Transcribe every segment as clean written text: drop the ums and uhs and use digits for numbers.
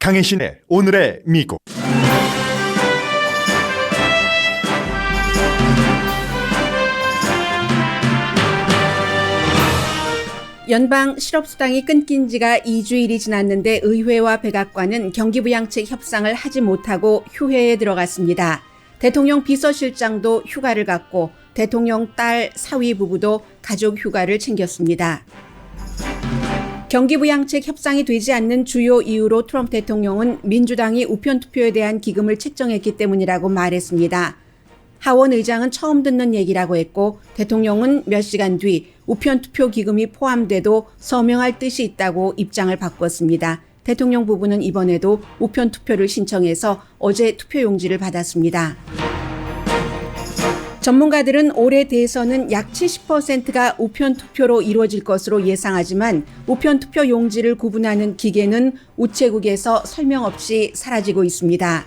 강혜신의 오늘의 미국. 연방 실업수당이 끊긴 지가 2주일이 지났는데 의회와 백악관은 경기부양책 협상을 하지 못하고 휴회에 들어갔습니다. 대통령 비서실장도 휴가를 갖고 대통령 딸 사위 부부도 가족 휴가를 챙겼습니다. 경기부양책 협상이 되지 않는 주요 이유로 트럼프 대통령은 민주당이 우편투표에 대한 기금을 책정했기 때문이라고 말했습니다. 하원 의장은 처음 듣는 얘기라고 했고 대통령은 몇 시간 뒤 우편투표 기금이 포함돼도 서명할 뜻이 있다고 입장을 바꿨습니다. 대통령 부부는 이번에도 우편투표를 신청해서 어제 투표용지를 받았습니다. 전문가들은 올해 대선은 약 70%가 우편투표로 이루어질 것으로 예상하지만 우편투표 용지를 구분하는 기계는 우체국에서 설명 없이 사라지고 있습니다.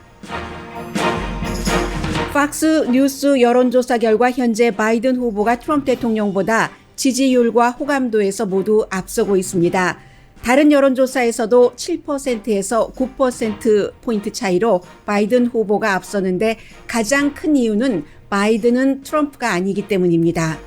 팍스 뉴스 여론조사 결과 현재 바이든 후보가 트럼프 대통령보다 지지율과 호감도에서 모두 앞서고 있습니다. 다른 여론조사에서도 7%에서 9%포인트 차이로 바이든 후보가 앞서는데 가장 큰 이유는 바이든은 트럼프가 아니기 때문입니다.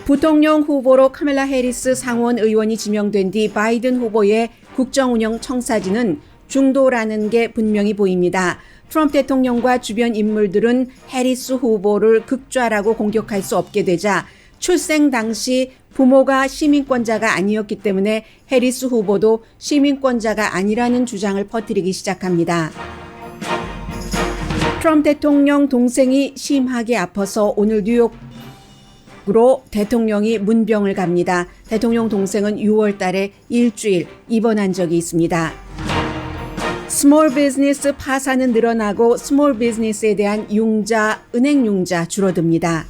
부통령 후보로 카멜라 해리스 상원 의원이 지명된 뒤 바이든 후보의 국정운영 청사진은 중도라는 게 분명히 보입니다. 트럼프 대통령과 주변 인물들은 해리스 후보를 극좌라고 공격할 수 없게 되자 출생 당시 부모가 시민권자가 아니었기 때문에 해리스 후보도 시민권자가 아니라는 주장을 퍼뜨리기 시작합니다. 트럼프 대통령 동생이 심하게 아파서 오늘 뉴욕으로 대통령이 문병을 갑니다. 대통령 동생은 6월 달에 일주일 입원한 적이 있습니다. 스몰 비즈니스 파산은 늘어나고 스몰 비즈니스에 대한 융자, 은행 융자 줄어듭니다.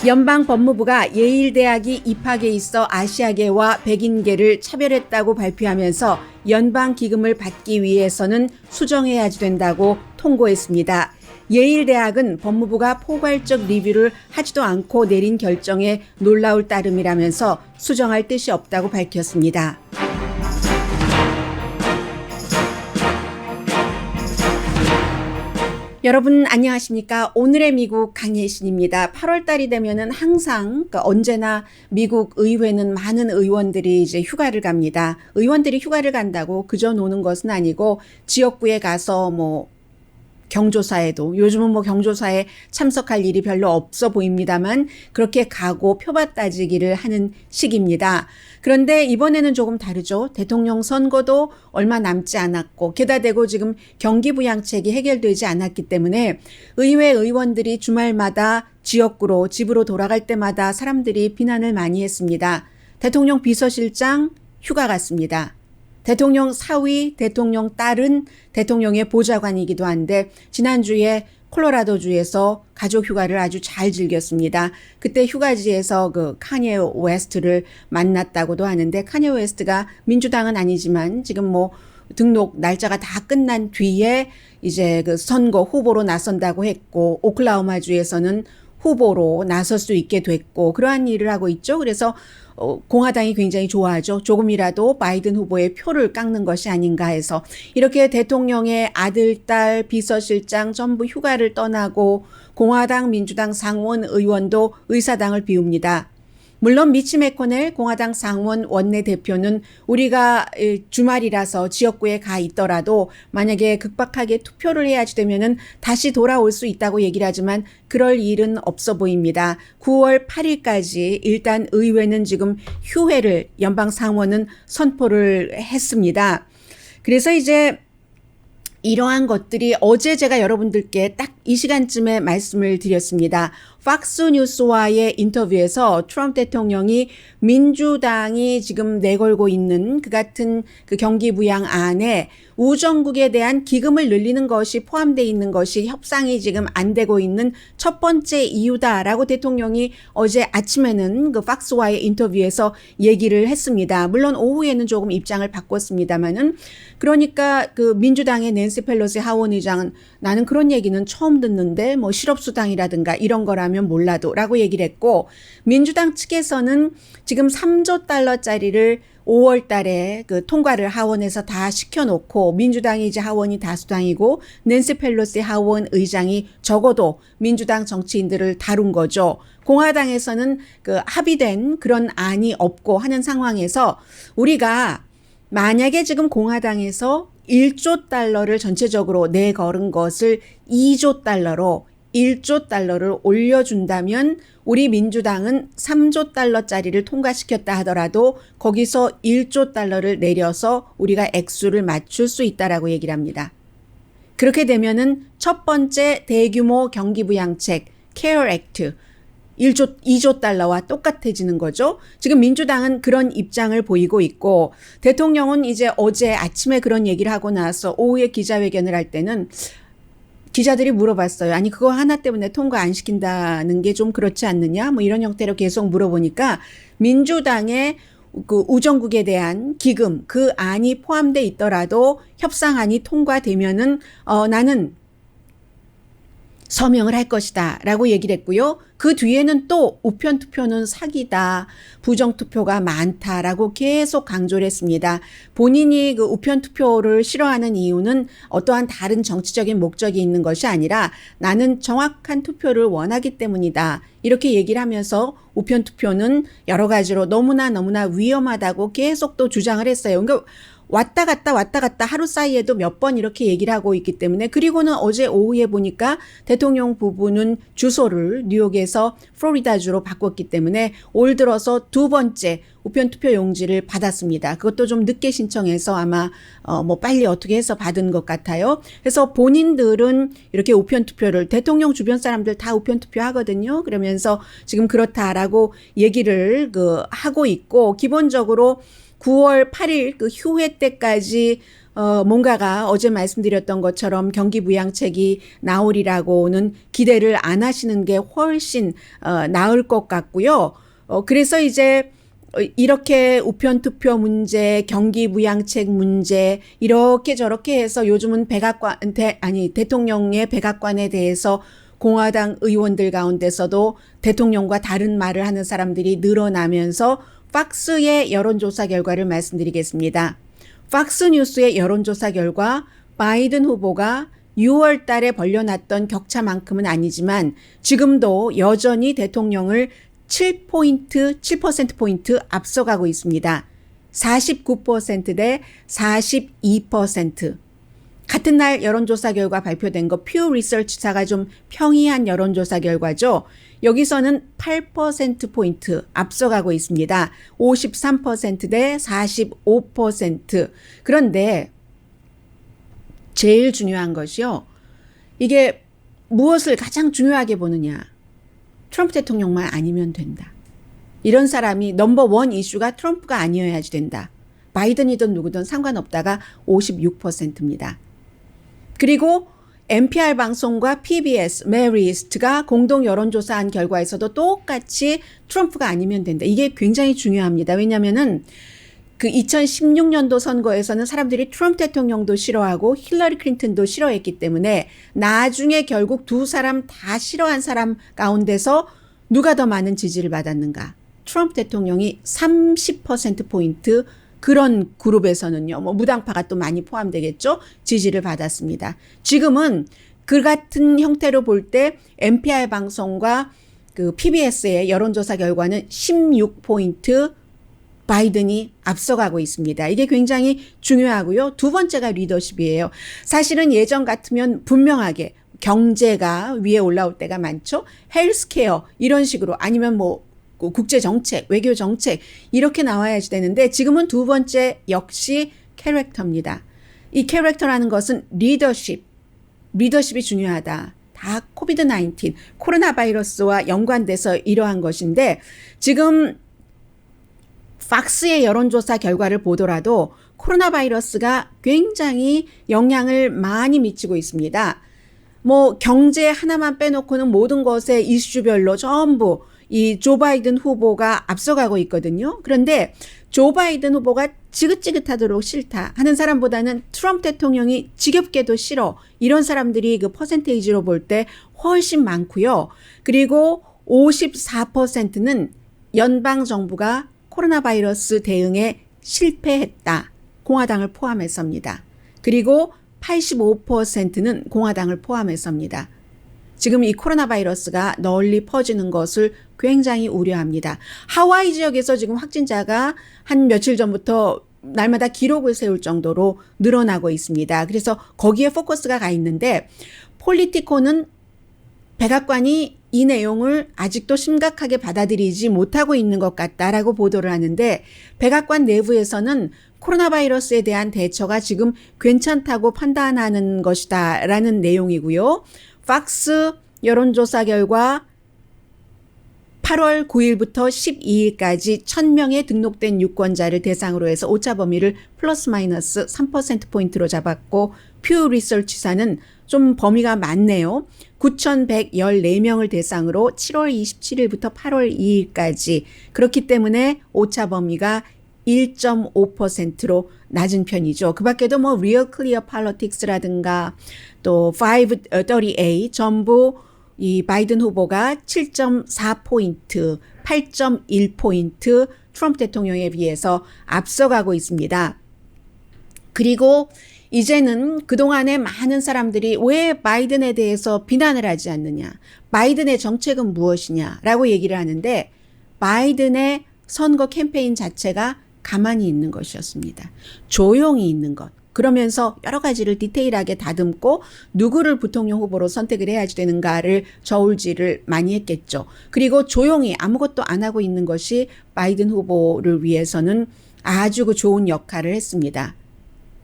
연방법무부가 예일대학이 입학에 있어 아시아계와 백인계를 차별했다고 발표하면서 연방기금을 받기 위해서는 수정해야 된다고 통고했습니다. 예일대학은 법무부가 포괄적 리뷰를 하지도 않고 내린 결정에 놀라울 따름이라면서 수정할 뜻이 없다고 밝혔습니다. 여러분 안녕하십니까? 오늘의 미국 강혜신입니다. 8월 달이 되면은 항상 언제나 미국 의회는 많은 의원들이 이제 휴가를 갑니다. 의원들이 휴가를 간다고 그저 노는 것은 아니고 지역구에 가서 경조사에도 요즘은 경조사에 참석할 일이 별로 없어 보입니다만 그렇게 가고 표밭 따지기를 하는 시기입니다. 그런데 이번에는 조금 다르죠. 대통령 선거도 얼마 남지 않았고 게다 대고 지금 경기부양책이 해결되지 않았기 때문에 의회 의원들이 주말마다 지역구로 집으로 돌아갈 때마다 사람들이 비난을 많이 했습니다. 대통령 비서실장 휴가 갔습니다. 대통령 사위, 대통령 딸은 대통령의 보좌관이기도 한데 지난주에 콜로라도주에서 가족 휴가를 아주 잘 즐겼습니다. 그때 휴가지에서 카니에 웨스트를 만났다고도 하는데 카니에 웨스트가 민주당은 아니지만 지금 등록 날짜가 다 끝난 뒤에 이제 선거 후보로 나선다고 했고 오클라호마주에서는 후보로 나설 수 있게 됐고 그러한 일을 하고 있죠. 그래서 공화당이 굉장히 좋아하죠. 조금이라도 바이든 후보의 표를 깎는 것이 아닌가 해서 이렇게 대통령의 아들, 딸, 비서실장 전부 휴가를 떠나고 공화당, 민주당 상원 의원도 의사당을 비웁니다. 물론 미치 매코넬 공화당 상원 원내대표는 우리가 주말이라서 지역구에 가 있더라도 만약에 극박하게 투표를 해야지 되면은 다시 돌아올 수 있다고 얘기를 하지만 그럴 일은 없어 보입니다. 9월 8일까지 일단 의회는 지금 휴회를 연방 상원은 선포를 했습니다. 그래서 이제 이러한 것들이 어제 제가 여러분들께 딱 이 시간쯤에 말씀을 드렸습니다. 팍스 뉴스와의 인터뷰에서 트럼프 대통령이 민주당이 지금 내걸고 있는 그 같은 경기부양안에 우정국에 대한 기금을 늘리는 것이 포함되어 있는 것이 협상이 지금 안 되고 있는 첫 번째 이유다라고 대통령이 어제 아침에는 팍스와의 인터뷰에서 얘기를 했습니다. 물론 오후에는 조금 입장을 바꿨습니다만은 그러니까 민주당의 낸시 펠로시 하원 의장은 나는 그런 얘기는 처음 듣는데 실업수당이라든가 이런 거라면 있다면 몰라도 라고 얘기를 했고, 민주당 측에서는 지금 3조 달러짜리를 5월 달에 그 통과를 하원에서 다 시켜놓고, 민주당이 이제 하원이 다수당이고 낸시 펠로시 하원 의장이 적어도 민주당 정치인들을 다룬 거죠. 공화당에서는 그 합의된 그런 안이 없고 하는 상황에서 우리가 만약에 지금 공화당에서 1조 달러를 전체적으로 내걸은 것을 2조 달러로 1조 달러를 올려준다면 우리 민주당은 3조 달러짜리를 통과시켰다 하더라도 거기서 1조 달러를 내려서 우리가 액수를 맞출 수 있다라고 얘기를 합니다. 그렇게 되면은 첫 번째 대규모 경기부양책 케어 액트 2조 달러와 똑같아지는 거죠. 지금 민주당은 그런 입장을 보이고 있고, 대통령은 이제 어제 아침에 그런 얘기를 하고 나서 오후에 기자회견을 할 때는 기자들이 물어봤어요. 아니 그거 하나 때문에 통과 안 시킨다는 게 좀 그렇지 않느냐? 뭐 이런 형태로 계속 물어보니까 민주당의 그 우정국에 대한 기금 그 안이 포함돼 있더라도 협상안이 통과되면은 나는 서명을 할 것이다 라고 얘기를 했고요. 그 뒤에는 또 우편 투표는 사기다, 부정 투표가 많다라고 계속 강조를 했습니다. 본인이 그 우편 투표를 싫어하는 이유는 어떠한 다른 정치적인 목적이 있는 것이 아니라 나는 정확한 투표를 원하기 때문이다. 이렇게 얘기를 하면서 우편 투표는 여러 가지로 너무나 위험하다고 계속 또 주장을 했어요. 그러니까 왔다 갔다 하루 사이에도 몇 번 이렇게 얘기를 하고 있기 때문에, 그리고는 어제 오후에 보니까 대통령 부부는 주소를 뉴욕에서 플로리다주로 바꿨기 때문에 올 들어서 두 번째 우편투표 용지를 받았습니다. 그것도 좀 늦게 신청해서 아마 뭐 빨리 어떻게 해서 받은 것 같아요. 그래서 본인들은 이렇게 우편투표를, 대통령 주변 사람들 다 우편투표 하거든요. 그러면서 지금 그렇다라고 얘기를 하고 있고, 기본적으로 9월 8일 그 휴회 때까지 뭔가가 어제 말씀드렸던 것처럼 경기부양책이 나오리라고는 기대를 안 하시는 게 훨씬 나을 것 같고요. 그래서 이제 이렇게 우편투표 문제, 경기부양책 문제 이렇게 저렇게 해서 요즘은 대통령의 백악관에 대해서 공화당 의원들 가운데서도 대통령과 다른 말을 하는 사람들이 늘어나면서 팍스의 여론조사 결과를 말씀드리겠습니다. 팍스뉴스의 여론조사 결과 바이든 후보가 6월 달에 벌려놨던 격차만큼은 아니지만 지금도 여전히 대통령을 7%포인트 앞서가고 있습니다. 49% 대 42%. 같은 날 여론조사 결과 발표된 거 퓨 리서치사가 좀 평이한 여론조사 결과죠. 여기서는 8%포인트 앞서가고 있습니다. 53%대 45%. 그런데 제일 중요한 것이요. 이게 무엇을 가장 중요하게 보느냐. 트럼프 대통령만 아니면 된다. 이런 사람이 넘버원 이슈가 트럼프가 아니어야지 된다. 바이든이든 누구든 상관없다가 56%입니다. 그리고 NPR 방송과 PBS, 메리스트가 공동 여론조사한 결과에서도 똑같이 트럼프가 아니면 된다. 이게 굉장히 중요합니다. 왜냐면은 그 2016년도 선거에서는 사람들이 트럼프 대통령도 싫어하고 힐러리 클린턴도 싫어했기 때문에 나중에 결국 두 사람 다 싫어한 사람 가운데서 누가 더 많은 지지를 받았는가? 트럼프 대통령이 30%포인트 그런 그룹에서는요, 뭐 무당파가 또 많이 포함되겠죠? 지지를 받았습니다. 지금은 그 같은 형태로 볼 때 NPR 방송과 그 PBS의 여론조사 결과는 16포인트 바이든이 앞서가고 있습니다. 이게 굉장히 중요하고요. 두 번째가 리더십이에요. 사실은 예전 같으면 분명하게 경제가 위에 올라올 때가 많죠. 헬스케어 이런 식으로, 아니면 뭐 국제정책, 외교정책 이렇게 나와야지 되는데 지금은 두 번째 역시 캐릭터입니다. 이 캐릭터라는 것은 리더십이 중요하다. 다 코비드-19, 코로나 바이러스와 연관돼서 이러한 것인데, 지금 팍스의 여론조사 결과를 보더라도 코로나 바이러스가 굉장히 영향을 많이 미치고 있습니다. 뭐 경제 하나만 빼놓고는 모든 것에 이슈별로 전부 이 조 바이든 후보가 앞서가고 있거든요. 그런데 조 바이든 후보가 지긋지긋하도록 싫다 하는 사람보다는 트럼프 대통령이 지겹게도 싫어, 이런 사람들이 그 퍼센테이지로 볼 때 훨씬 많고요. 그리고 54%는 연방 정부가 코로나 바이러스 대응에 실패했다. 공화당을 포함해서입니다. 그리고 85%는 공화당을 포함해서입니다. 지금 이 코로나 바이러스가 널리 퍼지는 것을 굉장히 우려합니다. 하와이 지역에서 지금 확진자가 한 며칠 전부터 날마다 기록을 세울 정도로 늘어나고 있습니다. 그래서 거기에 포커스가 가 있는데 폴리티코는 백악관이 이 내용을 아직도 심각하게 받아들이지 못하고 있는 것 같다라고 보도를 하는데 백악관 내부에서는 코로나 바이러스에 대한 대처가 지금 괜찮다고 판단하는 것이다라는 내용이고요. 팍스 여론조사 결과 8월 9일부터 12일까지 1000명의 등록된 유권자를 대상으로 해서 오차 범위를 플러스 마이너스 3%포인트로 잡았고 퓨 리서치사는 좀 범위가 많네요. 9,114명을 대상으로 7월 27일부터 8월 2일까지 그렇기 때문에 오차 범위가 1.5%로 낮은 편이죠. 그 밖에도 뭐 Real Clear Politics라든가 또 538 전부 이 바이든 후보가 7.4포인트, 8.1포인트 트럼프 대통령에 비해서 앞서가고 있습니다. 그리고 이제는 그동안에 많은 사람들이 왜 바이든에 대해서 비난을 하지 않느냐, 바이든의 정책은 무엇이냐라고 얘기를 하는데 바이든의 선거 캠페인 자체가 가만히 있는 것이었습니다. 조용히 있는 것. 그러면서 여러 가지를 디테일하게 다듬고 누구를 부통령 후보로 선택을 해야지 되는가를 저울질을 많이 했겠죠. 그리고 조용히 아무것도 안 하고 있는 것이 바이든 후보를 위해서는 아주 좋은 역할을 했습니다.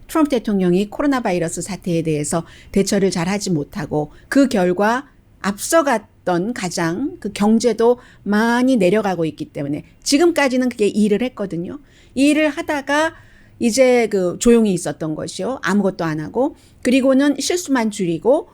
트럼프 대통령이 코로나 바이러스 사태에 대해서 대처를 잘 하지 못하고 그 결과 앞서갔던 가장 그 경제도 많이 내려가고 있기 때문에 지금까지는 그게 일을 했거든요. 이 일을 하다가 이제 조용히 있었던 것이요. 아무것도 안 하고 그리고는 실수만 줄이고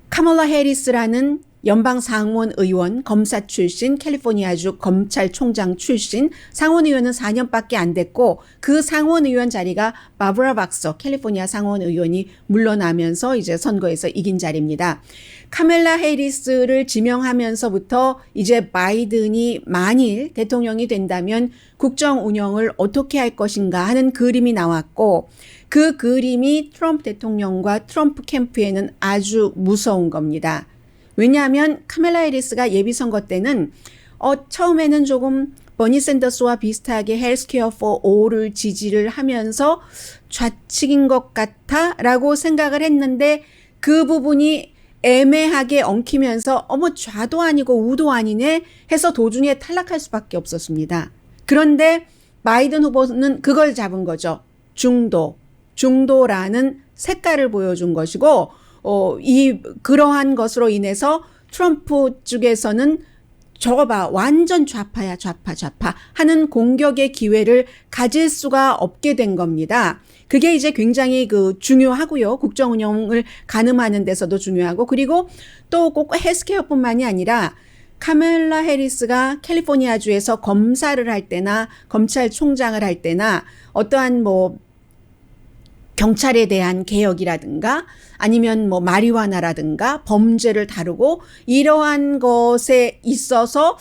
카멀라 해리스라는 연방 상원 의원, 검사 출신, 캘리포니아주 검찰총장 출신, 상원 의원은 4년밖에 안 됐고 그 상원 의원 자리가 바브라 박서, 캘리포니아 상원 의원이 물러나면서 이제 선거에서 이긴 자리입니다. 카멜라 해리스를 지명하면서부터 이제 바이든이 만일 대통령이 된다면 국정 운영을 어떻게 할 것인가 하는 그림이 나왔고 그 그림이 트럼프 대통령과 트럼프 캠프에는 아주 무서운 겁니다. 왜냐하면 카멜라 해리스가 예비선거 때는 처음에는 조금 버니 샌더스와 비슷하게 헬스케어 for all을 지지를 하면서 좌측인 것 같아라고 생각을 했는데 그 부분이 애매하게 엉키면서 좌도 아니고 우도 아니네 해서 도중에 탈락할 수밖에 없었습니다. 그런데 바이든 후보는 그걸 잡은 거죠. 중도라는 색깔을 보여준 것이고 그러한 것으로 인해서 트럼프 쪽에서는 저거 봐 완전 좌파야 좌파 하는 공격의 기회를 가질 수가 없게 된 겁니다. 그게 이제 굉장히 중요하고요. 국정 운영을 가늠하는 데서도 중요하고 그리고 또 꼭 헬스케어뿐만이 아니라 카멜라 해리스가 캘리포니아주에서 검사를 할 때나 검찰총장을 할 때나 어떠한 경찰에 대한 개혁이라든가 아니면 마리화나라든가 범죄를 다루고 이러한 것에 있어서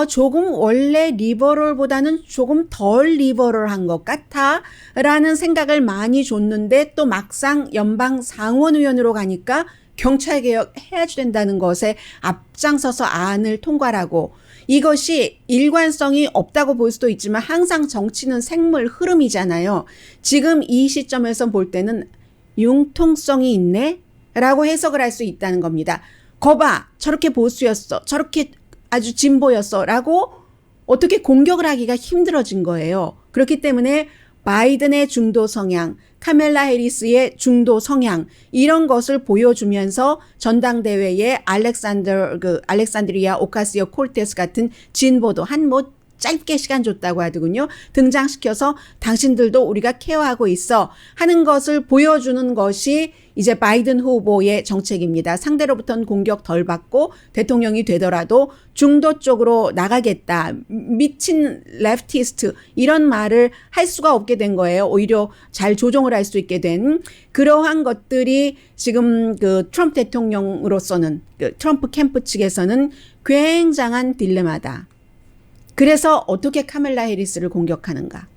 조금 원래 리버럴보다는 조금 덜 리버럴한 것 같아라는 생각을 많이 줬는데 또 막상 연방 상원의원으로 가니까 경찰 개혁 해야지 된다는 것에 앞장서서 안을 통과하고 이것이 일관성이 없다고 볼 수도 있지만 항상 정치는 생물 흐름이잖아요. 지금 이 시점에서 볼 때는 융통성이 있네? 라고 해석을 할 수 있다는 겁니다. 거봐, 저렇게 보수였어. 저렇게 아주 진보였어. 라고 어떻게 공격을 하기가 힘들어진 거예요. 그렇기 때문에 바이든의 중도 성향, 카멜라 해리스의 중도 성향 이런 것을 보여주면서 전당대회에 알렉산드리아 오카시오 콜테스 같은 진보도 한 짧게 시간 줬다고 하더군요. 등장시켜서 당신들도 우리가 케어하고 있어 하는 것을 보여주는 것이 이제 바이든 후보의 정책입니다. 상대로부터는 공격 덜 받고 대통령이 되더라도 중도 쪽으로 나가겠다. 미친 레프티스트 이런 말을 할 수가 없게 된 거예요. 오히려 잘 조정을 할 수 있게 된 그러한 것들이 지금 그 트럼프 대통령으로서는 그 트럼프 캠프 측에서는 굉장한 딜레마다. 그래서 어떻게 카멜라 해리스를 공격하는가?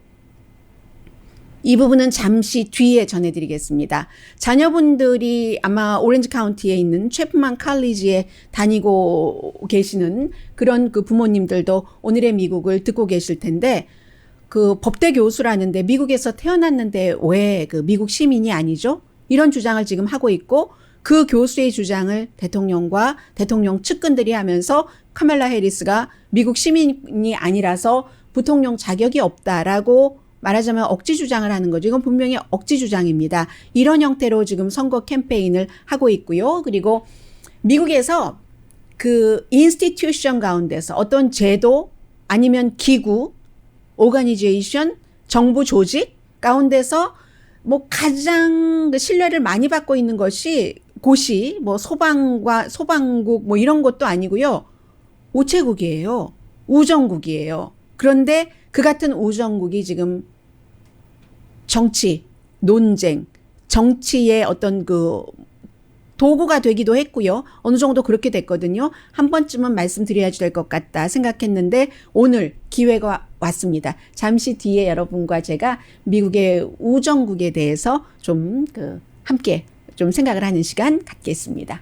이 부분은 잠시 뒤에 전해드리겠습니다. 자녀분들이 아마 오렌지 카운티에 있는 채프만 칼리지에 다니고 계시는 그런 그 부모님들도 오늘의 미국을 듣고 계실 텐데 그 법대 교수라는데 미국에서 태어났는데 왜 그 미국 시민이 아니죠? 이런 주장을 지금 하고 있고 그 교수의 주장을 대통령과 대통령 측근들이 하면서 카멜라 해리스가 미국 시민이 아니라서 부통령 자격이 없다라고 말하자면 억지 주장을 하는 거죠. 이건 분명히 억지 주장입니다. 이런 형태로 지금 선거 캠페인을 하고 있고요. 그리고 미국에서 그 인스티튜션 가운데서 어떤 제도 아니면 기구, 오가니제이션, 정부 조직 가운데서 뭐 가장 신뢰를 많이 받고 있는 것이 곳이 뭐 소방국 뭐 이런 것도 아니고요. 우체국이에요. 우정국이에요. 그런데 그 같은 우정국이 지금 정치, 논쟁, 정치의 어떤 그 도구가 되기도 했고요. 어느 정도 그렇게 됐거든요. 한 번쯤은 말씀드려야 될 것 같다 생각했는데 오늘 기회가 왔습니다. 잠시 뒤에 여러분과 제가 미국의 우정국에 대해서 좀 함께 좀 생각을 하는 시간 갖겠습니다.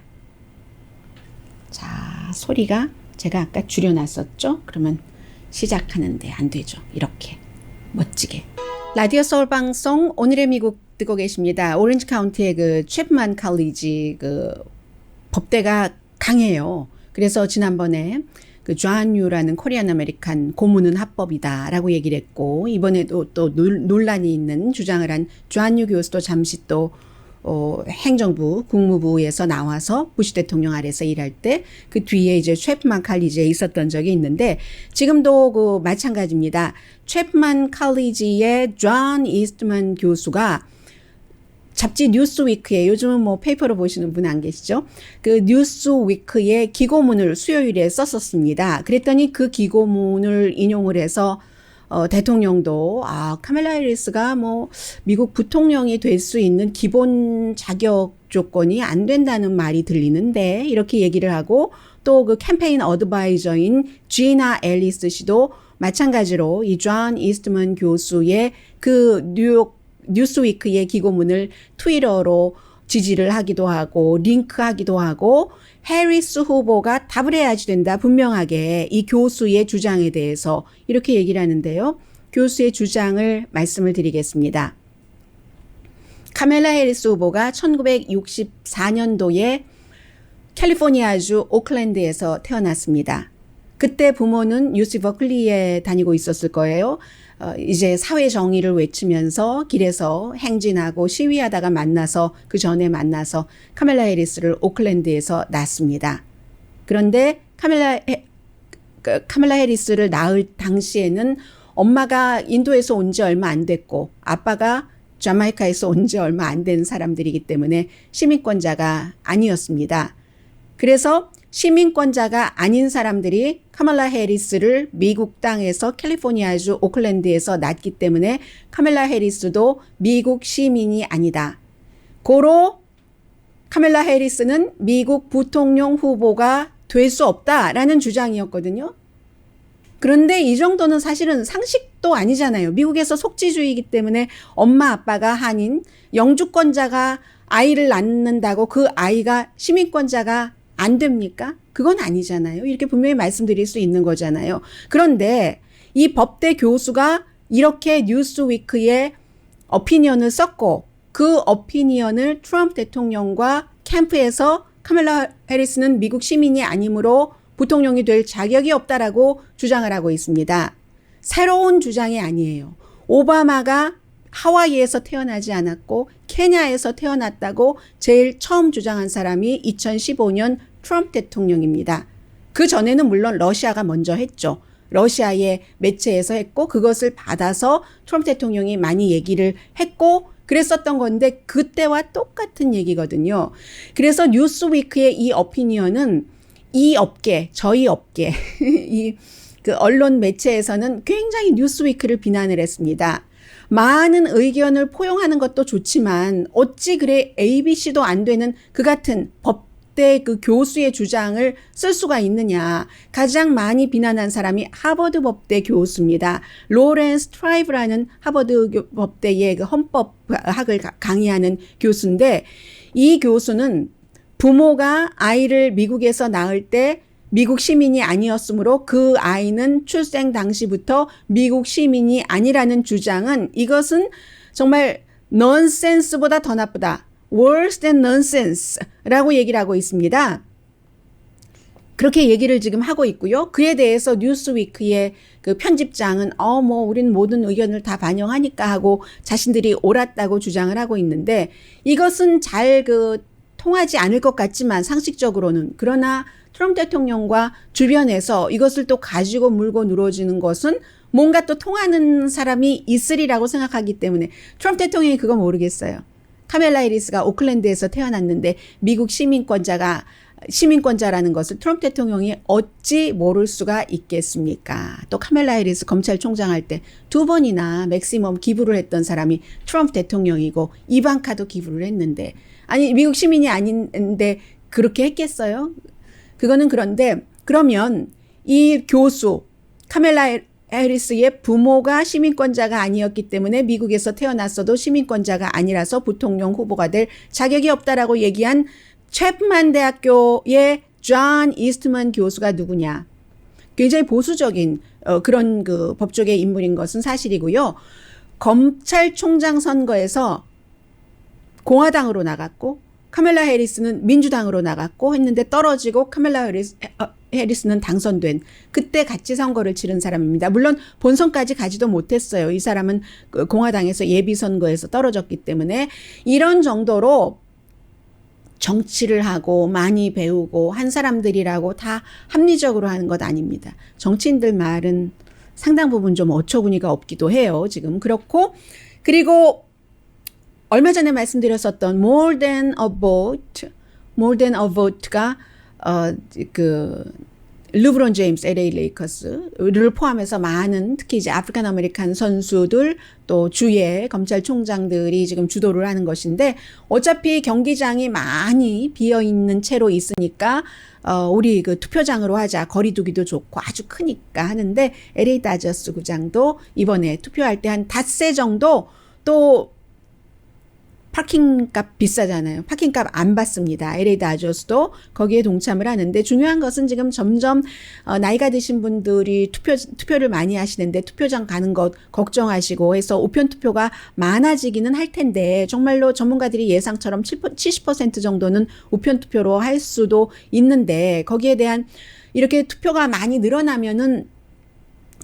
자, 소리가 제가 아까 줄여놨었죠? 그러면 시작하는데 안 되죠. 이렇게 멋지게. 라디오 서울 방송 오늘의 미국 듣고 계십니다. 오렌지 카운티의 그 채프만 칼리지 그 법대가 강해요. 그래서 지난번에 그 존유라는 코리안 아메리칸 고문은 합법이다라고 얘기를 했고 이번에도 또 논란이 있는 주장을 한 존유 교수도 잠시 또 행정부, 국무부에서 나와서 부시 대통령 아래서 일할 때 그 뒤에 이제 채프만 칼리지에 있었던 적이 있는데 지금도 그 마찬가지입니다. 채프만 칼리지의 존 이스트먼 교수가 잡지 뉴스위크에 요즘은 뭐 페이퍼로 보시는 분 안 계시죠? 그 뉴스위크의 기고문을 수요일에 썼었습니다. 그랬더니 그 기고문을 인용을 해서 대통령도 카멜라 해리스가 뭐 미국 부통령이 될 수 있는 기본 자격 조건이 안 된다는 말이 들리는데 이렇게 얘기를 하고 또 그 캠페인 어드바이저인 지나 앨리스 씨도 마찬가지로 이 존 이스트먼 교수의 그 뉴스위크의 기고문을 트위터로 지지를 하기도 하고 링크하기도 하고 해리스 후보가 답을 해야지 된다. 분명하게 이 교수의 주장에 대해서 이렇게 얘기를 하는데요. 교수의 주장을 말씀을 드리겠습니다. 카멜라 해리스 후보가 1964년도에 캘리포니아주 오클랜드에서 태어났습니다. 그때 부모는 UC 버클리에 다니고 있었을 거예요. 이제 사회 정의를 외치면서 길에서 행진하고 시위하다가 만나서 그 전에 만나서 카멜라 해리스를 오클랜드에서 낳습니다. 그런데 카멜라 해리스를 낳을 당시에는 엄마가 인도에서 온 지 얼마 안 됐고 아빠가 자마이카에서 온 지 얼마 안 된 사람들이기 때문에 시민권자가 아니었습니다. 그래서 시민권자가 아닌 사람들이 카멜라 해리스를 미국 땅에서 캘리포니아주 오클랜드에서 낳기 때문에 카멜라 해리스도 미국 시민이 아니다. 고로 카멜라 해리스는 미국 부통령 후보가 될 수 없다라는 주장이었거든요. 그런데 이 정도는 사실은 상식도 아니잖아요. 미국에서 속지주의이기 때문에 엄마 아빠가 한인, 영주권자가 아이를 낳는다고 그 아이가 시민권자가 안 됩니까? 그건 아니잖아요. 이렇게 분명히 말씀드릴 수 있는 거잖아요. 그런데 이 법대 교수가 이렇게 뉴스위크에 어피니언을 썼고 그 어피니언을 트럼프 대통령과 캠프에서 카멜라 해리스는 미국 시민이 아니므로 부통령이 될 자격이 없다라고 주장을 하고 있습니다. 새로운 주장이 아니에요. 오바마가 하와이에서 태어나지 않았고 케냐에서 태어났다고 제일 처음 주장한 사람이 2015년 트럼프 대통령입니다. 그 전에는 물론 러시아가 먼저 했죠. 러시아의 매체에서 했고 그것을 받아서 트럼프 대통령이 많이 얘기를 했고 그랬었던 건데 그때와 똑같은 얘기거든요. 그래서 뉴스위크의 이 오피니언은 이 업계, 저희 업계, 이 그 언론 매체에서는 굉장히 뉴스위크를 비난을 했습니다. 많은 의견을 포용하는 것도 좋지만 어찌 그래 ABC도 안 되는 그 같은 법대 그 교수의 주장을 쓸 수가 있느냐. 가장 많이 비난한 사람이 하버드 법대 교수입니다. 로렌스 트라이브라는 하버드 법대의 그 헌법학을 강의하는 교수인데 이 교수는 부모가 아이를 미국에서 낳을 때 미국 시민이 아니었으므로 그 아이는 출생 당시부터 미국 시민이 아니라는 주장은 이것은 정말 넌센스보다 더 나쁘다. Worse than nonsense라고 얘기를 하고 있습니다. 그렇게 얘기를 지금 하고 있고요. 그에 대해서 뉴스위크의 그 편집장은 우리는 모든 의견을 다 반영하니까 하고 자신들이 옳았다고 주장을 하고 있는데 이것은 잘 통하지 않을 것 같지만 상식적으로는 그러나 트럼프 대통령과 주변에서 이것을 또 가지고 물고 늘어지는 것은 뭔가 또 통하는 사람이 있으리라고 생각하기 때문에 트럼프 대통령이 그거 모르겠어요. 카멜라 해리스가 오클랜드에서 태어났는데 미국 시민권자라는 것을 트럼프 대통령이 어찌 모를 수가 있겠습니까? 또 카멜라 해리스 검찰총장 할 때 2번이나 맥시멈 기부를 했던 사람이 트럼프 대통령이고 이방카도 기부를 했는데 아니 미국 시민이 아닌데 그렇게 했겠어요? 그거는 그런데 그러면 이 교수 카멜라 해리스의 부모가 시민권자가 아니었기 때문에 미국에서 태어났어도 시민권자가 아니라서 부통령 후보가 될 자격이 없다라고 얘기한 챕만 대학교의 존 이스트먼 교수가 누구냐. 굉장히 보수적인 그런 그 법조계 인물인 것은 사실이고요. 검찰총장 선거에서 공화당으로 나갔고 카멜라 해리스는 민주당으로 나갔고 했는데 떨어지고 카멜라 해리스는 당선된 그때 같이 선거를 치른 사람입니다. 물론 본선까지 가지도 못했어요. 이 사람은 공화당에서 예비선거에서 떨어졌기 때문에 이런 정도로 정치를 하고 많이 배우고 한 사람들이라고 다 합리적으로 하는 것 아닙니다. 정치인들 말은 상당 부분 좀 어처구니가 없기도 해요. 지금 그렇고 그리고 얼마 전에 말씀드렸었던 More Than a Vote가 르브론 제임스 LA 레이커스를 포함해서 많은 특히 이제 아프리칸 아메리칸 선수들 또 주의 검찰총장들이 지금 주도를 하는 것인데 어차피 경기장이 많이 비어 있는 채로 있으니까 우리 그 투표장으로 하자. 거리두기도 좋고 아주 크니까 하는데 LA 다저스 구장도 이번에 투표할 때 한 닷새 정도 또 파킹값 비싸잖아요. 파킹값 안 받습니다. LA 다저스도 거기에 동참을 하는데 중요한 것은 지금 점점 나이가 드신 분들이 투표를 많이 하시는데 투표장 가는 것 걱정하시고 해서 우편 투표가 많아지기는 할 텐데 정말로 전문가들이 예상처럼 70% 정도는 우편 투표로 할 수도 있는데 거기에 대한 이렇게 투표가 많이 늘어나면은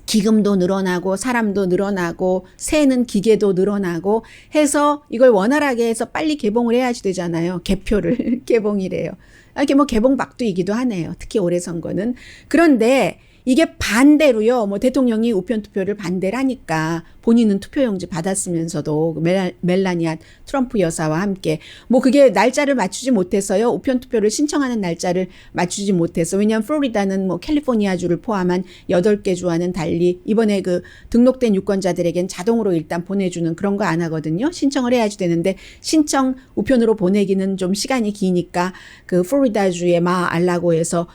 기금도 늘어나고 사람도 늘어나고 새는 기계도 늘어나고 해서 이걸 원활하게 해서 빨리 개봉을 해야지 되잖아요. 개표를 개봉이래요. 이렇게 개봉박두이기도 하네요. 특히 올해 선거는. 그런데 이게 반대로요. 대통령이 우편 투표를 반대를 하니까 본인은 투표용지 받았으면서도 멜라니아 트럼프 여사와 함께 그게 날짜를 맞추지 못해서요. 우편 투표를 신청하는 날짜를 맞추지 못해서 왜냐하면 플로리다는 캘리포니아주를 포함한 8개 주와는 달리 이번에 그 등록된 유권자들에겐 자동으로 일단 보내주는 그런 거 안 하거든요. 신청을 해야지 되는데 신청 우편으로 보내기는 좀 시간이 기니까 그 플로리다주의 마알라고에서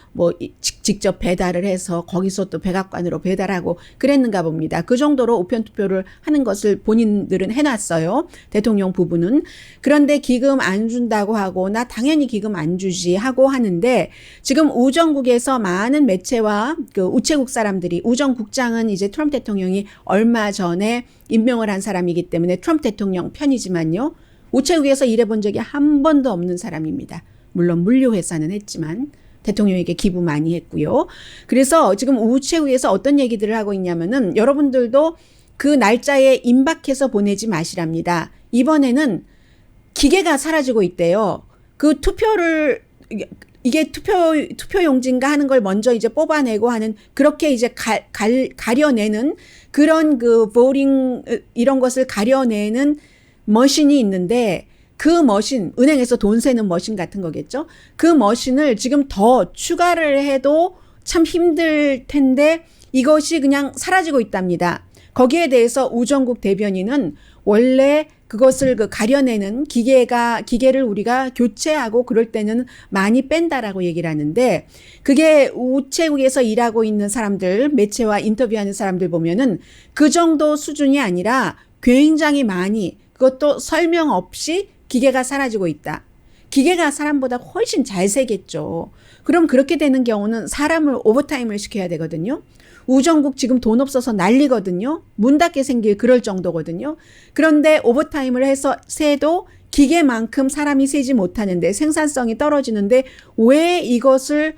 직접 배달을 해서 거기서 또 백악관으로 배달하고 그랬는가 봅니다. 그 정도로 우편 투표를 하는 것을 본인들은 해놨어요. 대통령 부부는. 그런데 기금 안 준다고 하고 나 당연히 기금 안 주지 하고 하는데 지금 우정국에서 많은 매체와 그 우체국 사람들이 우정국장은 이제 트럼프 대통령이 얼마 전에 임명을 한 사람이기 때문에 트럼프 대통령 편이지만요. 우체국에서 일해본 적이 한 번도 없는 사람입니다. 물론 물류회사는 했지만 대통령에게 기부 많이 했고요. 그래서 지금 우체국에서 어떤 얘기들을 하고 있냐면은 여러분들도 그 날짜에 임박해서 보내지 마시랍니다. 이번에는 기계가 사라지고 있대요. 그 투표를 이게 투표용지인가 하는 걸 먼저 이제 뽑아내고 하는 그렇게 이제 가려내는 그런 그 voting 이런 것을 가려내는 머신이 있는데 그 머신, 은행에서 돈 세는 머신 같은 거겠죠. 그 머신을 지금 더 추가를 해도 참 힘들 텐데 이것이 그냥 사라지고 있답니다. 거기에 대해서 우정국 대변인은 원래 그것을 그 가려내는 기계를 우리가 교체하고 그럴 때는 많이 뺀다라고 얘기를 하는데 그게 우체국에서 일하고 있는 사람들, 매체와 인터뷰하는 사람들 보면은 그 정도 수준이 아니라 굉장히 많이 그것도 설명 없이 기계가 사라지고 있다. 기계가 사람보다 훨씬 잘 세겠죠. 그럼 그렇게 되는 경우는 사람을 오버타임을 시켜야 되거든요. 우정국 지금 돈 없어서 난리거든요. 문 닫게 생길 그럴 정도거든요. 그런데 오버타임을 해서 세도 기계만큼 사람이 세지 못하는데 생산성이 떨어지는데 왜 이것을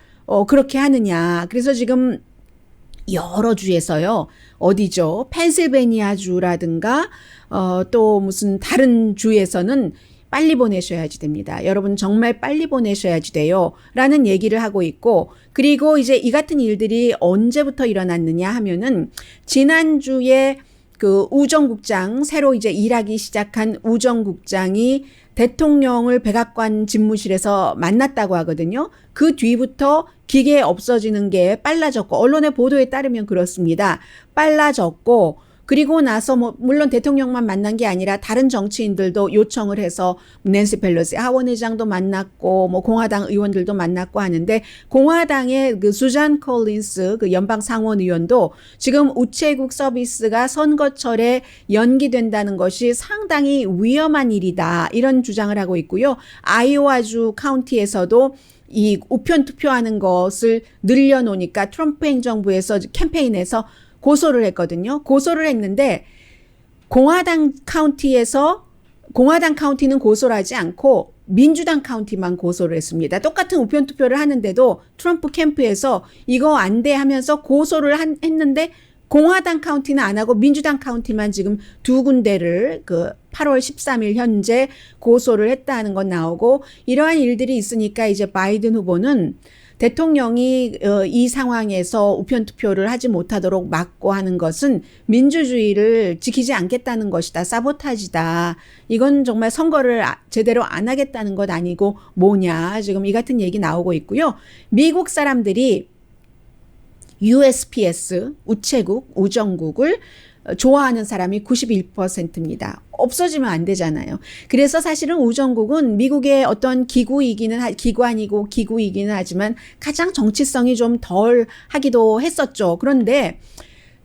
그렇게 하느냐. 그래서 지금 여러 주에서요. 어디죠? 펜실베니아 주라든가 또 무슨 다른 주에서는 빨리 보내셔야지 됩니다. 여러분 정말 빨리 보내셔야지 돼요. 라는 얘기를 하고 있고 그리고 이제 이 같은 일들이 언제부터 일어났느냐 하면은 지난주에 그 우정국장 새로 이제 일하기 시작한 우정국장이 대통령을 백악관 집무실에서 만났다고 하거든요. 그 뒤부터 기계 없어지는 게 빨라졌고 언론의 보도에 따르면 그렇습니다. 빨라졌고 그리고 나서 뭐 물론 대통령만 만난 게 아니라 다른 정치인들도 요청을 해서 낸시 펠로시 하원의장도 만났고 뭐 공화당 의원들도 만났고 하는데 공화당의 그 수잔 콜린스 그 연방 상원 의원도 지금 우체국 서비스가 선거철에 연기된다는 것이 상당히 위험한 일이다 이런 주장을 하고 있고요. 아이오와주 카운티에서도 이 우편 투표하는 것을 늘려놓으니까 트럼프 행정부에서 캠페인에서 고소를 했거든요. 고소를 했는데 공화당 카운티는 고소를 하지 않고 민주당 카운티만 고소를 했습니다. 똑같은 우편 투표를 하는데도 트럼프 캠프에서 이거 안 돼 하면서 고소를 했는데 공화당 카운티는 안 하고 민주당 카운티만 지금 두 군데를 그 8월 13일 현재 고소를 했다는 건 나오고 이러한 일들이 있으니까 이제 바이든 후보는 대통령이 이 상황에서 우편 투표를 하지 못하도록 막고 하는 것은 민주주의를 지키지 않겠다는 것이다. 사보타지다. 이건 정말 선거를 제대로 안 하겠다는 것 아니고 뭐냐. 지금 이 같은 얘기 나오고 있고요. 미국 사람들이 USPS, 우체국, 우정국을 좋아하는 사람이 91%입니다. 없어지면 안 되잖아요. 그래서 사실은 우정국은 미국의 어떤 기관이고 기구이기는 하지만 가장 정치성이 좀 덜 하기도 했었죠. 그런데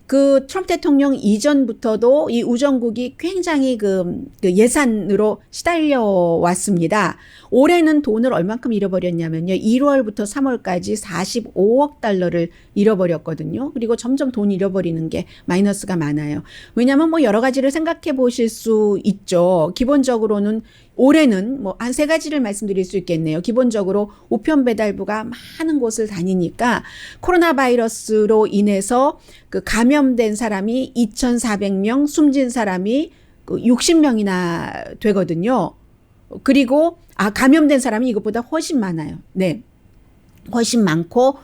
그 트럼프 대통령 이전부터도 이 우정국이 굉장히 그 예산으로 시달려 왔습니다. 올해는 돈을 얼만큼 잃어버렸냐면요. 1월부터 3월까지 45억 달러를 잃어버렸거든요. 그리고 점점 돈 잃어버리는 게 마이너스가 많아요. 왜냐하면 뭐 여러 가지를 생각해 보실 수 있죠. 기본적으로는 올해는 뭐 한 세 가지를 말씀드릴 수 있겠네요. 기본적으로 우편 배달부가 많은 곳을 다니니까 코로나 바이러스로 인해서 그 감염된 사람이 2,400명, 숨진 사람이 60명이나 되거든요. 그리고 감염된 사람이 이것보다 훨씬 많아요. 네. 훨씬 많고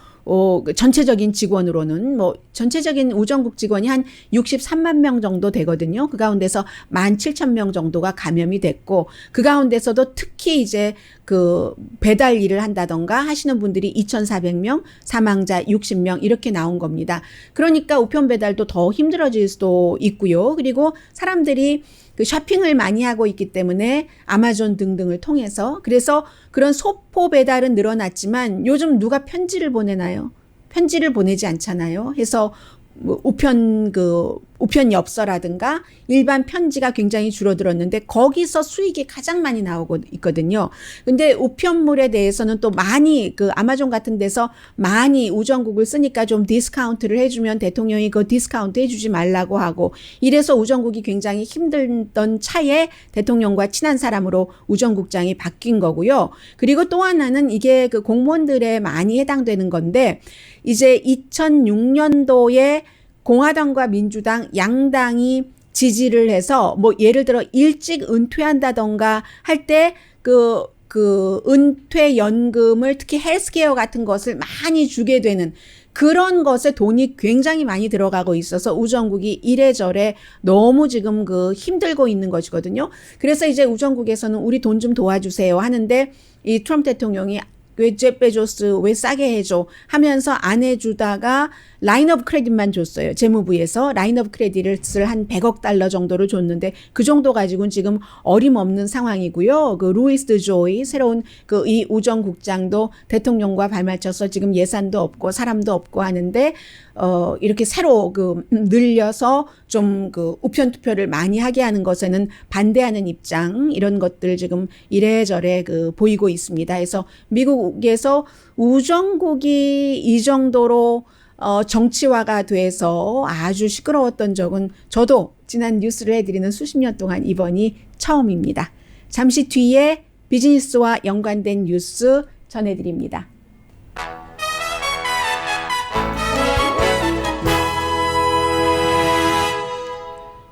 전체적인 직원으로는 뭐 전체적인 우정국 직원이 한 63만 명 정도 되거든요. 그 가운데서 17,000명 정도가 감염이 됐고 그 가운데서도 특히 이제 그 배달 일을 한다던가 하시는 분들이 2,400명, 사망자 60명 이렇게 나온 겁니다. 그러니까 우편 배달도 더 힘들어질 수도 있고요. 그리고 사람들이 그 쇼핑을 많이 하고 있기 때문에 아마존 등등을 통해서 그래서 그런 소포 배달은 늘어났지만 요즘 누가 편지를 보내나요? 편지를 보내지 않잖아요. 해서 뭐 우편 엽서라든가 일반 편지가 굉장히 줄어들었는데 거기서 수익이 가장 많이 나오고 있거든요. 근데 우편물에 대해서는 또 많이 그 아마존 같은 데서 많이 우정국을 쓰니까 좀 디스카운트를 해주면 대통령이 그 디스카운트 해주지 말라고 하고 이래서 우정국이 굉장히 힘들던 차에 대통령과 친한 사람으로 우정국장이 바뀐 거고요. 그리고 또 하나는 이게 그 공무원들에 많이 해당되는 건데 이제 2006년도에 공화당과 민주당 양당이 지지를 해서 뭐 예를 들어 일찍 은퇴한다던가 할 때 그 그 은퇴연금을 특히 헬스케어 같은 것을 많이 주게 되는 그런 것에 돈이 굉장히 많이 들어가고 있어서 우정국이 이래저래 너무 지금 그 힘들고 있는 것이거든요. 그래서 이제 우정국에서는 우리 돈 좀 도와주세요 하는데 이 트럼프 대통령이 왜 제프 베조스 왜 싸게 해줘 하면서 안 해주다가 라인 오브 크레딧만 줬어요. 재무부에서 라인 오브 크레딧을 한 100억 달러 정도를 줬는데 그 정도 가지고는 지금 어림없는 상황이고요. 그 루이스 조이 새로운 그 이 우정국장도 대통령과 발맞춰서 지금 예산도 없고 사람도 없고 하는데 이렇게 새로 그 늘려서 좀 그 우편 투표를 많이 하게 하는 것에는 반대하는 입장 이런 것들 지금 이래저래 그 보이고 있습니다. 그래서 미국에서 우정국이 이 정도로 정치화가 돼서 아주 시끄러웠던 적은 저도 지난 뉴스를 해드리는 수십 년 동안 이번이 처음입니다. 잠시 뒤에 비즈니스와 연관된 뉴스 전해드립니다.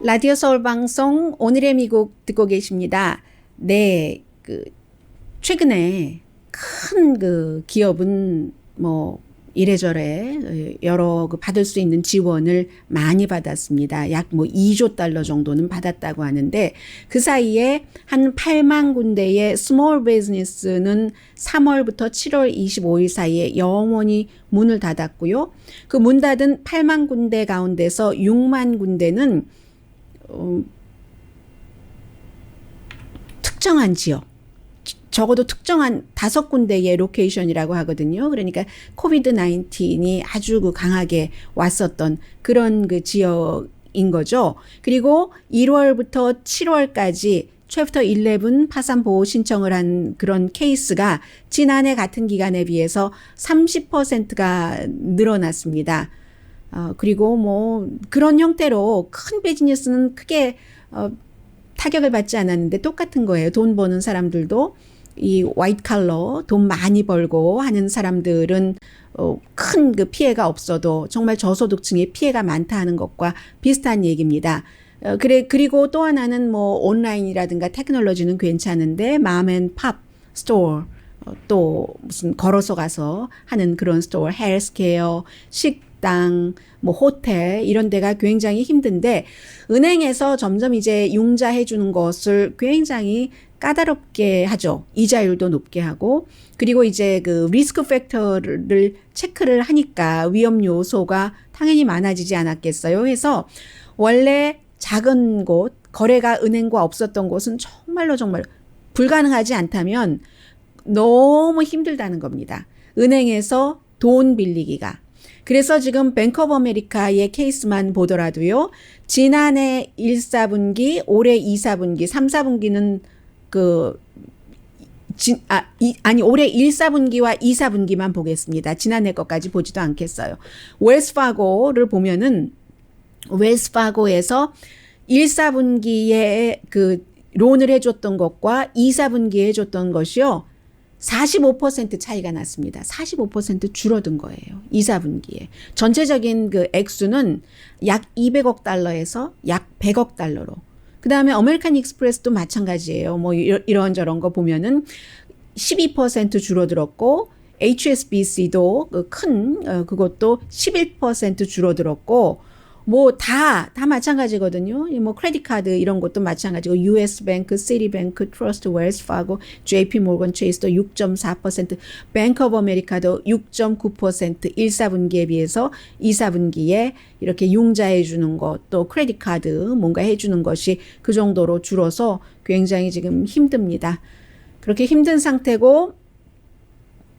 라디오 서울 방송 오늘의 미국 듣고 계십니다. 네, 그 최근에 큰 그 기업은 뭐 이래저래 여러 그 받을 수 있는 지원을 많이 받았습니다. 약 뭐 2조 달러 정도는 받았다고 하는데 그 사이에 한 8만 군데의 스몰 비즈니스는 3월부터 7월 25일 사이에 영원히 문을 닫았고요. 그 문 닫은 8만 군데 가운데서 6만 군데는 특정한 지역, 적어도 특정한 5군데의 로케이션이라고 하거든요. 그러니까 코비드 19이 아주 그 강하게 왔었던 그런 그 지역인 거죠. 그리고 1월부터 7월까지 챕터 11 파산 보호 신청을 한 그런 케이스가 지난해 같은 기간에 비해서 30%가 늘어났습니다. 그리고 뭐 그런 형태로 큰 비즈니스는 크게 타격을 받지 않았는데 똑같은 거예요. 돈 버는 사람들도 이 화이트 칼러 돈 많이 벌고 하는 사람들은 큰 그 피해가 없어도 정말 저소득층의 피해가 많다 하는 것과 비슷한 얘기입니다. 그리고 또 하나는 뭐 온라인이라든가 테크놀로지는 괜찮은데 맘앤팝 스토어 또 무슨 걸어서 가서 하는 그런 스토어 헬스케어 식당 뭐 호텔 이런 데가 굉장히 힘든데 은행에서 점점 이제 융자해 주는 것을 굉장히 까다롭게 하죠. 이자율도 높게 하고 그리고 이제 그 리스크 팩터를 체크를 하니까 위험 요소가 당연히 많아지지 않았겠어요. 그래서 원래 작은 곳 거래가 은행과 없었던 곳은 정말 불가능하지 않다면 너무 힘들다는 겁니다. 은행에서 돈 빌리기가. 그래서 지금 뱅크 오브 아메리카의 케이스만 보더라도요. 지난해 1, 4분기, 올해 2, 4분기, 3, 4분기는 올해 1, 4분기와 2, 4분기만 보겠습니다. 지난해 것까지 보지도 않겠어요. 웰스파고를 보면은 웰스파고에서 1, 4분기에 그 론을 해줬던 것과 2, 4분기에 해줬던 것이요. 45% 차이가 났습니다. 45% 줄어든 거예요. 2, 4분기에. 전체적인 그 액수는 약 200억 달러에서 약 100억 달러로. 그 다음에 아메리칸 익스프레스도 마찬가지예요. 뭐 이런저런 거 보면은 12% 줄어들었고 HSBC도 그것도 11% 줄어들었고 뭐 다 마찬가지거든요. 뭐 크레딧 카드 이런 것도 마찬가지고 US 뱅크, 시티뱅크, 트러스트, 웰스파고, JP 모건 체이스도 6.4%, 뱅크 오브 아메리카도 6.9% 1, 4분기에 비해서 2, 4분기에 이렇게 융자해 주는 것, 또 크레딧 카드 뭔가 해 주는 것이 그 정도로 줄어서 굉장히 지금 힘듭니다. 그렇게 힘든 상태고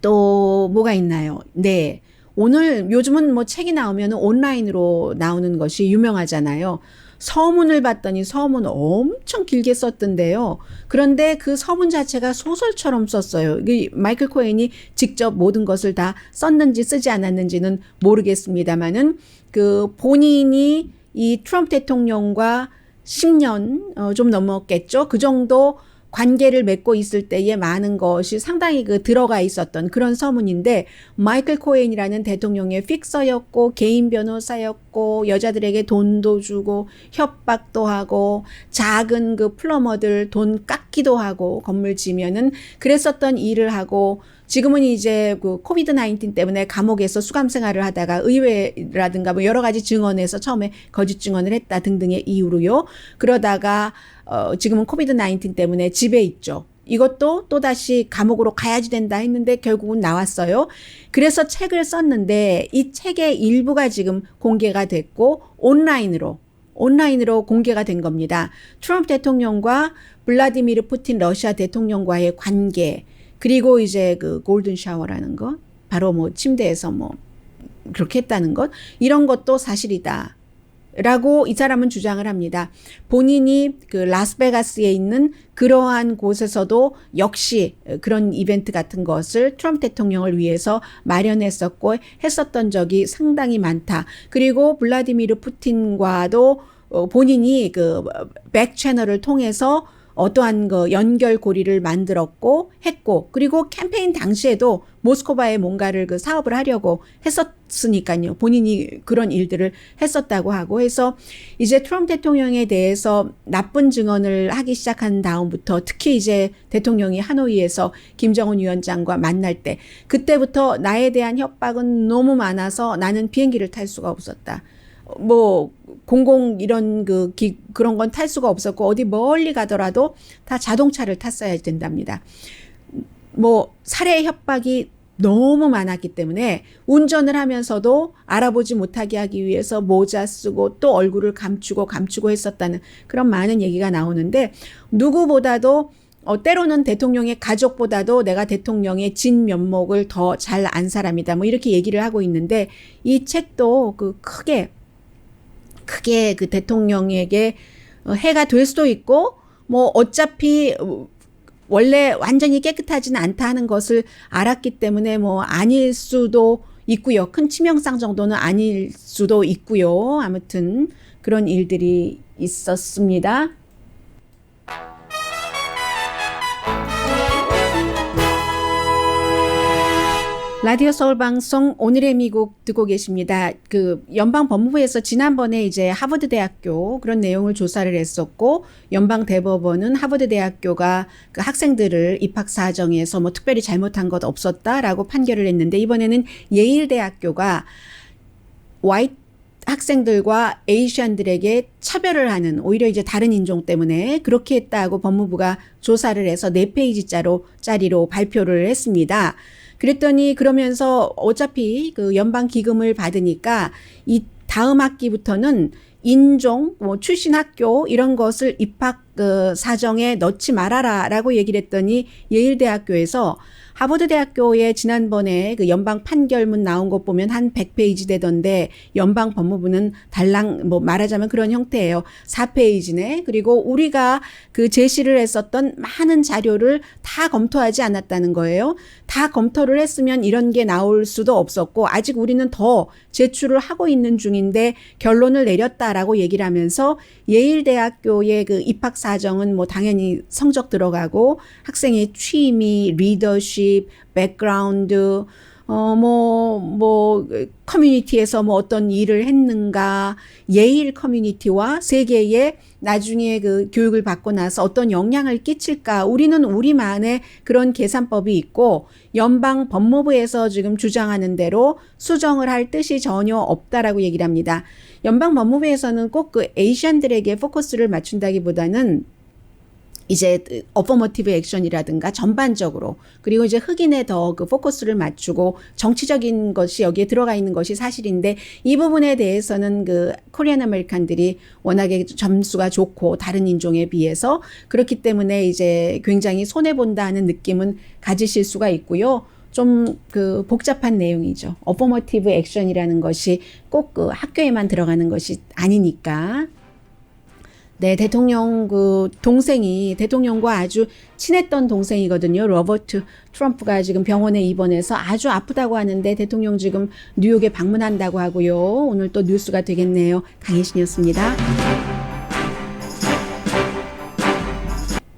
또 뭐가 있나요? 네. 오늘 요즘은 뭐 책이 나오면 온라인으로 나오는 것이 유명하잖아요. 서문을 봤더니 서문 엄청 길게 썼던데요. 그런데 그 서문 자체가 소설처럼 썼어요. 마이클 코엔이 직접 모든 것을 다 썼는지 쓰지 않았는지는 모르겠습니다만은 그 본인이 이 트럼프 대통령과 10년 좀 넘었겠죠. 그 정도 관계를 맺고 있을 때에 많은 것이 상당히 그 들어가 있었던 그런 서문인데 마이클 코엔이라는 대통령의 픽서였고 개인 변호사였고 여자들에게 돈도 주고 협박도 하고 작은 그 플러머들 돈 깎기도 하고 건물 지면은 그랬었던 일을 하고 지금은 이제 그 코비드 19 때문에 감옥에서 수감 생활을 하다가 의회라든가 뭐 여러 가지 증언에서 처음에 거짓 증언을 했다 등등의 이유로요. 그러다가 지금은 코비드 19 때문에 집에 있죠. 이것도 또다시 감옥으로 가야지 된다 했는데 결국은 나왔어요. 그래서 책을 썼는데 이 책의 일부가 지금 공개가 됐고 온라인으로 공개가 된 겁니다. 트럼프 대통령과 블라디미르 푸틴 러시아 대통령과의 관계 그리고 이제 그 골든 샤워라는 거 바로 뭐 침대에서 뭐 그렇게 했다는 것 이런 것도 사실이다. 라고 이 사람은 주장을 합니다. 본인이 그 라스베가스에 있는 그러한 곳에서도 역시 그런 이벤트 같은 것을 트럼프 대통령을 위해서 마련했었고 했었던 적이 상당히 많다. 그리고 블라디미르 푸틴과도 본인이 그 백 채널을 통해서 어떠한 그 연결고리를 만들었고 했고 그리고 캠페인 당시에도 모스크바에 뭔가를 그 사업을 하려고 했었으니까요. 본인이 그런 일들을 했었다고 하고 해서 이제 트럼프 대통령에 대해서 나쁜 증언을 하기 시작한 다음부터 특히 이제 대통령이 하노이에서 김정은 위원장과 만날 때 그때부터 나에 대한 협박은 너무 많아서 나는 비행기를 탈 수가 없었다. 뭐 공공 이런 그런 건 탈 수가 없었고 어디 멀리 가더라도 다 자동차를 탔어야 된답니다. 뭐 살해 협박이 너무 많았기 때문에 운전을 하면서도 알아보지 못하게 하기 위해서 모자 쓰고 또 얼굴을 감추고 했었다는 그런 많은 얘기가 나오는데 누구보다도 때로는 대통령의 가족보다도 내가 대통령의 진 면목을 더 잘 안 사람이다. 뭐 이렇게 얘기를 하고 있는데 이 책도 그 크게 그 대통령에게 해가 될 수도 있고 뭐 어차피 원래 완전히 깨끗하지는 않다 하는 것을 알았기 때문에 뭐 아닐 수도 있고요. 큰 치명상 정도는 아닐 수도 있고요. 아무튼 그런 일들이 있었습니다. 라디오 서울 방송 오늘의 미국 듣고 계십니다. 그 연방 법무부에서 지난번에 이제 하버드 대학교 그런 내용을 조사를 했었고 연방 대법원은 하버드 대학교가 그 학생들을 입학 사정에서 뭐 특별히 잘못한 것 없었다라고 판결을 했는데 이번에는 예일 대학교가 화이트 학생들과 에이시안들에게 차별을 하는 오히려 이제 다른 인종 때문에 그렇게 했다고 법무부가 조사를 해서 4페이지짜리로 발표를 했습니다. 그랬더니 그러면서 어차피 그 연방 기금을 받으니까 이 다음 학기부터는 인종, 뭐 출신 학교 이런 것을 입학 사정에 넣지 말아라라고 얘기를 했더니 예일 대학교에서 하버드 대학교에 지난번에 그 연방 판결문 나온 것 보면 한 100페이지 되던데 연방 법무부는 달랑 뭐 말하자면 그런 형태예요. 4페이지네. 그리고 우리가 그 제시를 했었던 많은 자료를 다 검토하지 않았다는 거예요. 다 검토를 했으면 이런 게 나올 수도 없었고 아직 우리는 더 제출을 하고 있는 중인데 결론을 내렸다라고 얘기를 하면서 예일 대학교의 그 입학 사정은 뭐 당연히 성적 들어가고 학생의 취미, 리더십, 백그라운드, 커뮤니티에서 뭐 어떤 일을 했는가, 예일 커뮤니티와 세계에 나중에 그 교육을 받고 나서 어떤 영향을 끼칠까, 우리는 우리만의 그런 계산법이 있고, 연방 법무부에서 지금 주장하는 대로 수정을 할 뜻이 전혀 없다라고 얘기를 합니다. 연방 법무부에서는 꼭 그 에이시안들에게 포커스를 맞춘다기보다는 이제 어퍼머티브 액션이라든가 전반적으로 그리고 이제 흑인에 더 그 포커스를 맞추고 정치적인 것이 여기에 들어가 있는 것이 사실인데 이 부분에 대해서는 그 코리안 아메리칸들이 워낙에 점수가 좋고 다른 인종에 비해서 그렇기 때문에 이제 굉장히 손해 본다는 느낌은 가지실 수가 있고요. 좀 그 복잡한 내용이죠. 어퍼머티브 액션이라는 것이 꼭 그 학교에만 들어가는 것이 아니니까. 네, 대통령 그 동생이 대통령과 아주 친했던 동생이거든요. 로버트 트럼프가 지금 병원에 입원해서 아주 아프다고 하는데 대통령 지금 뉴욕에 방문한다고 하고요. 오늘 또 뉴스가 되겠네요. 강혜신이었습니다.